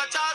50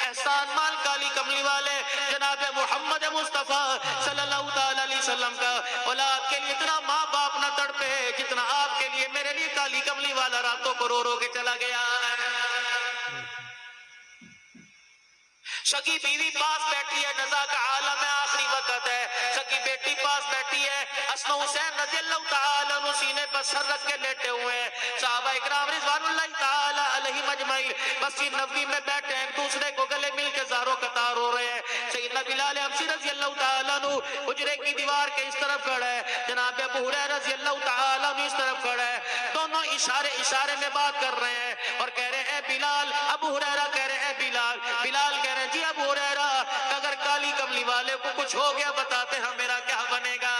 احسان مال کالی کملی والے جناب محمد مصطفیٰ صلی اللہ تعالی علیہ وسلم کا اولاد کے لیے اتنا ماں باپ نہ تڑپے جتنا آپ کے لیے میرے لیے کالی کملی والا راتوں کو رو رو کے چلا گیا. سکی بیوی پاس بیٹھی ہے، نزا کا عالم ہے، آخری وقت ہے. سکی بیٹی پاس بیٹھی ہے، حسن حسین رضی اللہ تعالیٰ عنہ سینے پر سر رکھ کے لیٹے ہوئے ہیں. صحابہ اکرام رضوان اللہ تعالیٰ علیہم اجمعین مسجد نبوی میں بیٹھے ہیں، ایک دوسرے کو گلے مل کے زاروں قطار ہو رہے ہیں. سیدنا بلال حبشی رضی اللہ تعالیٰ عنہ حجرے کی دیوار کے اس طرف کھڑا ہے، جناب ابو ہریرہ رضی اللہ تعالیٰ عنہ اس طرف کھڑا ہے. دونوں اشارے میں بات کر رہے ہیں اور کہہ رہے ہیں اے بلال. ابو ہریرہ کہہ رہے ہیں اے بلال. بلال کہہ رہے ہیں جی ابو ہریرہ، اگر کالی کملی والے کو کچھ ہو گیا بتاتے ہیں میرا کیا بنے گا.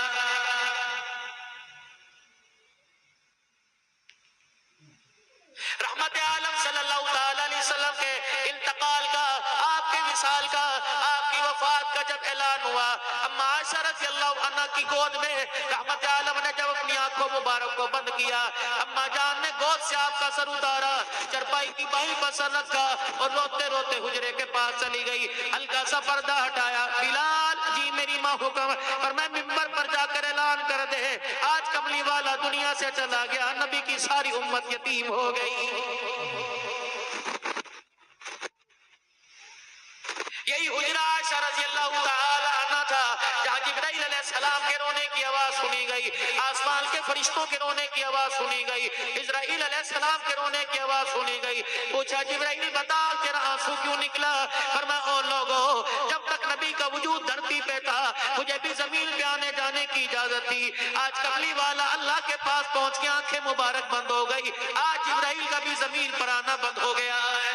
رحمت عالم صلی اللہ تعالی علیہ وسلم کے انتقال کا، آپ کے وصال کا، آپ کی وفات کا جب اعلان ہوا، اما عائشہ رضی اللہ عنہ کی گود میں رحمت عالم نے جب اپنی آنکھوں مبارک کو بند کیا، اما جان نے گود سے آپ کا سر اتارا، چرپائی کی باہیں پر سر رکھا اور روتے روتے حجرے کے پاس چلی گئی. ہلکا سا پردہ ہٹایا. بلال جی میری ماں حکم اور میں منبر پر جا کر اعلان کر دے آج کملی والا دنیا سے چلا گیا، نبی کی ساری امت یتیم ہو گئی. یہی حجرہ عائشہ رضی اللہ تعالی عنہ تھا جہاں جبرائیل علیہ السلام کے رونے کی آواز سنی گئی، آسمان کے فرشتوں کے رونے کی آواز سنی گئی، اسرائیل علیہ السلام کے رونے کی آواز سنی گئی. پوچھا جبرائیل بتا تیرا آنسو کیوں نکلا؟ فرمایا او لوگو، جب تک نبی کا وجود دھرتی پہ تھا مجھے بھی زمین پہ آنے جانے کی اجازت تھی. آج کملی والا اللہ کے پاس پہنچ کے آنکھیں مبارک بند ہو گئی، آج جبرائیل کا بھی زمین پر آنا بند ہو گیا ہے.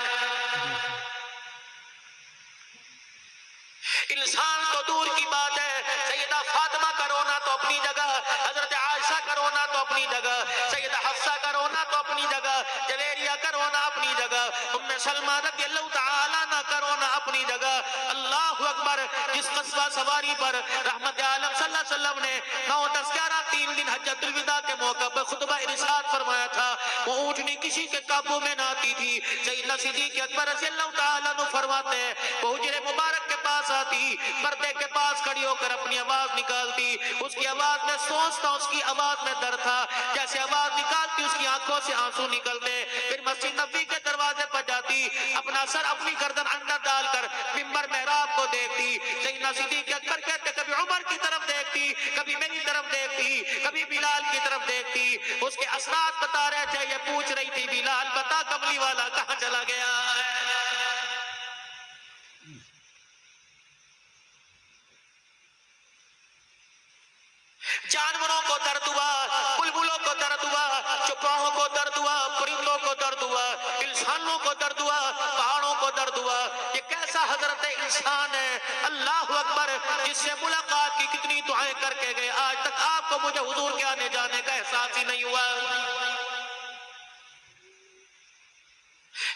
انسان تو دور کی بات ہے، سیدہ فاطمہ کا رونا تو اپنی جگہ، حضرت عائشہ کا رونا تو اپنی جگہ، سیدہ حفصہ کا رونا تو اپنی جگہ، جویریہ کا رونا اپنی جگہ، ام سلمہ رضی اللہ تعالیٰ عنہ کا رونا اپنی جگہ. اللہ اکبر. جس قصبہ سواری پر رحمت عالم صلی اللہ علیہ وسلم نے 9 10 11 3 دن حجۃ الوداع کے موقع پر خطبہ ارشاد فرمایا تھا، وہ اونٹنی کسی کے قابو میں نہ آتی تھی. سیدنا صدیق اکبر رضی اللہ تعالیٰ عنہ فرماتے ہیں وہ حجرے مبارک کے پاس آتی، پردے کے پاس کھڑی ہو کر اپنی آواز نکالتی، اس کی آواز میں سوچتا اس کی آواز میں درد تھا، جیسے آواز نکالتی اس کی آنکھوں سے آنسو نکلتے. پھر مسجد نبوی کے دروازے پر جاتی، اپنا سر اپنی گردن اندر ڈال کر منبر محراب کو دیکھتی. سیدنا صدیق اکبر کہتے کبھی عمر کی طرف دیکھتی، کبھی میری طرف دیکھتی، کبھی بلال کی طرف دیکھتی. اس کے اثرات بتا رہے تھے، یہ پوچھ رہی تھی بلال بتا کملی والا کہاں چلا گیا ہے. جانوروں کو درد ہوا، بلبلوں کو درد ہوا، چوپاہوں کو درد ہوا، پرندوں کو درد ہوا، انسانوں کو درد ہوا، پہاڑوں کو درد ہوا. یہ کیسا حضرت انسان ہے اللہ اکبر جس سے ملاقات کی کتنی دعائیں کر کے گئے، آج تک آپ کو مجھے حضور کے آنے جانے کا احساس ہی نہیں ہوا.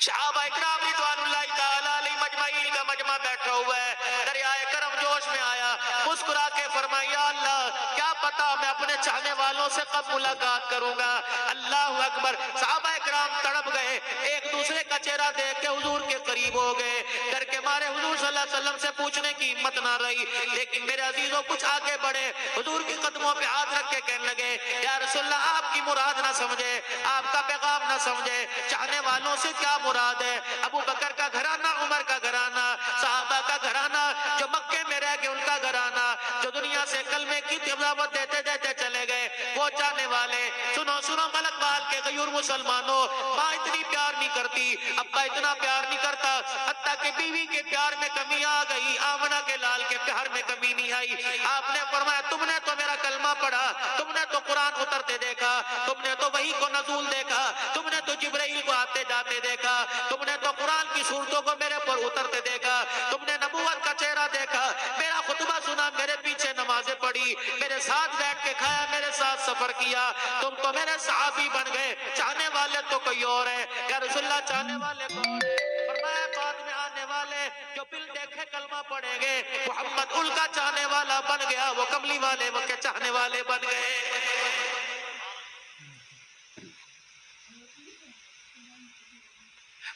صحابہ اکرام رضوان اللہ تعالی علیہ مجمعین کا مجمع بیٹھا ہوا ہے، دریائے کرم جوش میں آیا، مسکرا کے فرمایا یا اللہ کیا پتا میں اپنے چاہنے والوں سے کب ملاقات کروں گا. اللہ اکبر. صحابہ اکرام تڑپ گئے، ایک دوسرے کا چہرہ دیکھ کے حضور کے قریب ہو گئے، ڈر کے مارے حضور صلی اللہ علیہ وسلم سے پوچھنے کی ہمت نہ رہی. لیکن میرے عزیزوں کچھ آگے بڑھے، حضور کے قدموں پہ ہاتھ رکھ کے کہنے لگے یا رسول اللہ آپ کی مراد نہ سمجھے، آپ کا پیغام نہ سمجھے، چاہنے والوں سے کیا مراد ہے؟ ابو بکر کا گھرانہ، عمر کا گھرانہ، صحابہ کا گھرانہ جو مکے میں رہ گئے، ان کا گھرانہ جو دنیا سے کلمے کی تلاوت دیتے دیتے چلے گئے، وہ چاہنے والے. سنو سنو ملک بال کے غیور مسلمانوں، ماں اتنی پیار نہیں کرتی، ابا اتنا پیار نہیں کرتا، حتیٰ کہ بیوی کے پیار میں کمی آ گئی، آمنہ کے لال کے پیار میں کمی نہیں آئی. آپ نے فرمایا تم نے تو میرا کلمہ پڑھا، تم نے تو قرآن اترتے دیکھا، تم نے تو وحی کو نزول دیکھا، تم نے تو جبرائیل کو آتے جاتے دیکھا، تم نے تو قرآن کی صورتوں کو میرے پر اترتے دیکھا، تم نے نبوت کا چہرہ دیکھا، میرا خطبہ سنا، میرے پیچھے نمازیں پڑھی، میرے ساتھ بیٹھ کے کھایا، میرے ساتھ سفر کیا، تم تو میرے صحابی بن گئے، چاہنے والے تو کوئی اور ہے. یا رسول اللہ چاہنے والے کون ہے؟ فرمایا بعد میں آنے والے جو بل دیکھے کلمہ پڑھیں گے. محمد ان کا چاہنے والا بن گیا، وہ کملی والے وہ کے چاہنے والے بن گئے.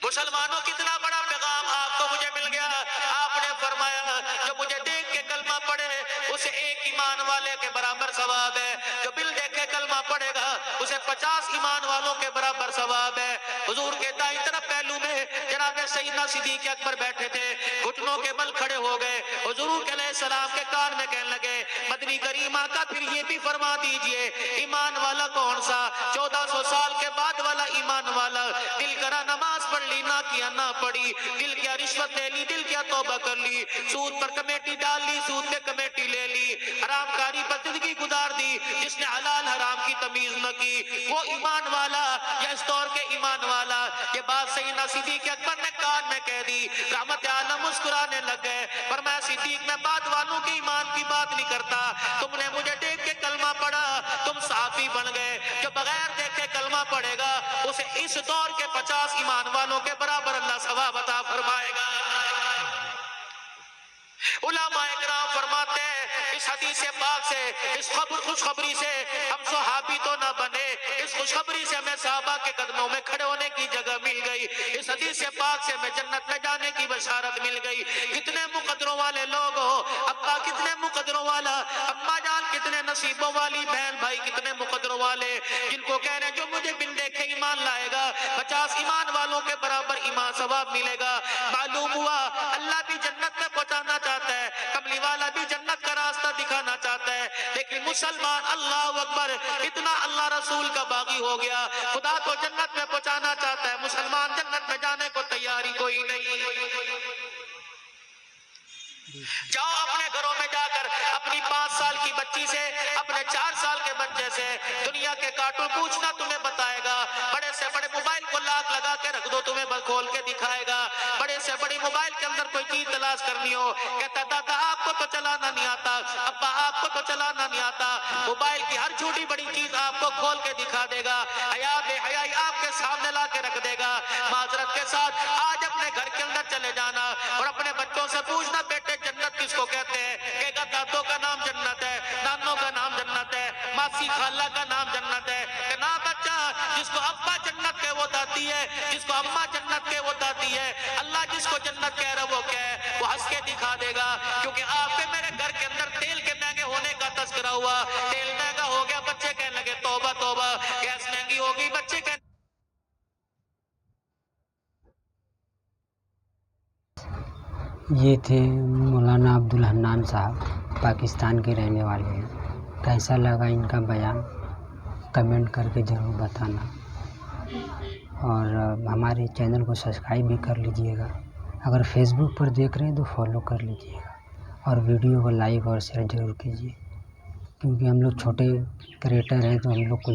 مسلمانوں کتنا بڑا پیغام آپ کو مجھے مل گیا اسے ایک ایمان والے کے برابر ثواب ہے. جو بل دیکھے کلمہ پڑھے گا اسے 50 ایمان والوں کے برابر ثواب ہے. حضور کے دائیں طرف پہلو میں جناب سیدنا صدیق اکبر بیٹھے تھے, گھٹنوں کے بل کھڑے ہو گئے. حضور علیہ السلام کے کان میں کہنے لگے, مدنی کریم آقا پھر یہ بھی فرما دیجئے ایمان والا کون سا؟ 1400 سال کے بعد والا ایمان والا. دل کرا نماز پڑھ لی, نہ کیا نہ پڑھی, دل کیا رشوت لے لی, دل کیا توبہ کر لی, سود پر کمیٹی ڈال لی, سود پہ کمیٹی لے لی, حرام کاری پر زندگی گزار دی, جس نے حلال حرام کی تمیز نہ کی, وہ ایمان والا یا اس دور کے ایمان والا؟ یہ بات سیدنا صدیق اکبر نے کان میں کہہ دی. رحمت عالم مسکرانے لگے, پر میں صدیق میں بعد والوں کے ایمان کی بات نہیں کرتا. تم نے مجھے دیکھ کے کلمہ پڑھا, تم صحابی بن گئے. جو بغیر دیکھے کلمہ پڑھے گا اسے اس دور کے 50 ایمان والوں کے برابر اللہ ثواب عطا فرمائے گا. علماء اکرام فرماتے ہیں اس حدیث پاک سے, اس خوشخبری سے ہم صحابی تو نہ بنے, اس خوشخبری سے ہمیں صحابہ کے قدموں میں کھڑے ہونے کی جگہ مل گئی. اس حدیث پاک سے ہمیں جنت میں جانے کی بشارت مل گئی. کتنے مقدروں والے لوگ ہو, ابا کتنے مقدروں والا, اماں جان کتنے نصیبوں والی, بہن بھائی کتنے مقدروں والے, جن کو کہہ رہے جو مجھے بن دیکھے ایمان لائے گا 50 ایمان والوں کے برابر ایمان ثواب ملے گا. معلوم ہوا اللہ بھی جنت میں پہنچانا چاہتا ہے, کملی والا بھی جنت کا راستہ دکھانا چاہتا ہے, لیکن مسلمان اللہ اکبر اتنا اللہ رسول کا باغی ہو گیا, خدا کو جنت میں پہنچانا چاہتا ہے, مسلمان جنت میں جانے کو تیاری کوئی نہیں. جاؤ اپنے گھروں میں جا کر اپنی 5 سال کی بچی سے, اپنے 4 سال کے بچے سے دنیا کے کارٹون پوچھنا, تمہیں بتائے گا. بڑے سے بڑے موبائل کو لاک لگا کے رکھ دو, تمہیں کھول کے دکھائے گا. بڑے سے بڑی موبائل کے اندر کوئی چیز تلاش کرنی ہو, کہتا دادا آپ کو تو چلانا نہیں آتا, ابا آپ کو تو چلانا نہیں آتا. موبائل کی ہر چھوٹی بڑی چیز آپ کو کھول کے دکھا دے گا, حیا بے حیائی آپ کے سامنے لا کے رکھ دے گا. معذرت کے ساتھ آج اپنے گھر کے اندر چلے جانا اور اپنے بچوں سے پوچھنا بیٹے جنت کس کو کہتے ہیں, کہے گا دادوں کا نام جنت ہے, نانوں کا نام جنت ہے, ماسی خالہ کا نام جنت ہے. کہ نا بچہ, جس کو ابا جنت کے وہ داتی ہے, جس کو اماں جنت کے وہ داتی ہے. اللہ جس کو جنت کہہ رہا وہ کیا ہے, وہ ہنس کے دکھا دے گا. کیونکہ آپ کے میرے گھر کے اندر تیل کے مہنگے ہونے کا تذکرہ ہوا, تیل مہنگا ہو گیا, بچے کہنے لگے توبہ توبہ, گیس مہنگی ہوگی, بچے کہنے یہ تھے مولانا عبدالحنان صاحب, پاکستان کے رہنے والے ہیں. کیسا لگا ان کا بیان کمنٹ کر کے ضرور بتانا, اور ہمارے چینل کو سبسکرائب بھی کر لیجئے گا. اگر فیس بک پر دیکھ رہے ہیں تو فالو کر لیجئے گا, اور ویڈیو کو لائک اور شیئر ضرور کیجیے, کیونکہ ہم لوگ چھوٹے کریٹر ہیں تو ہم لوگ کو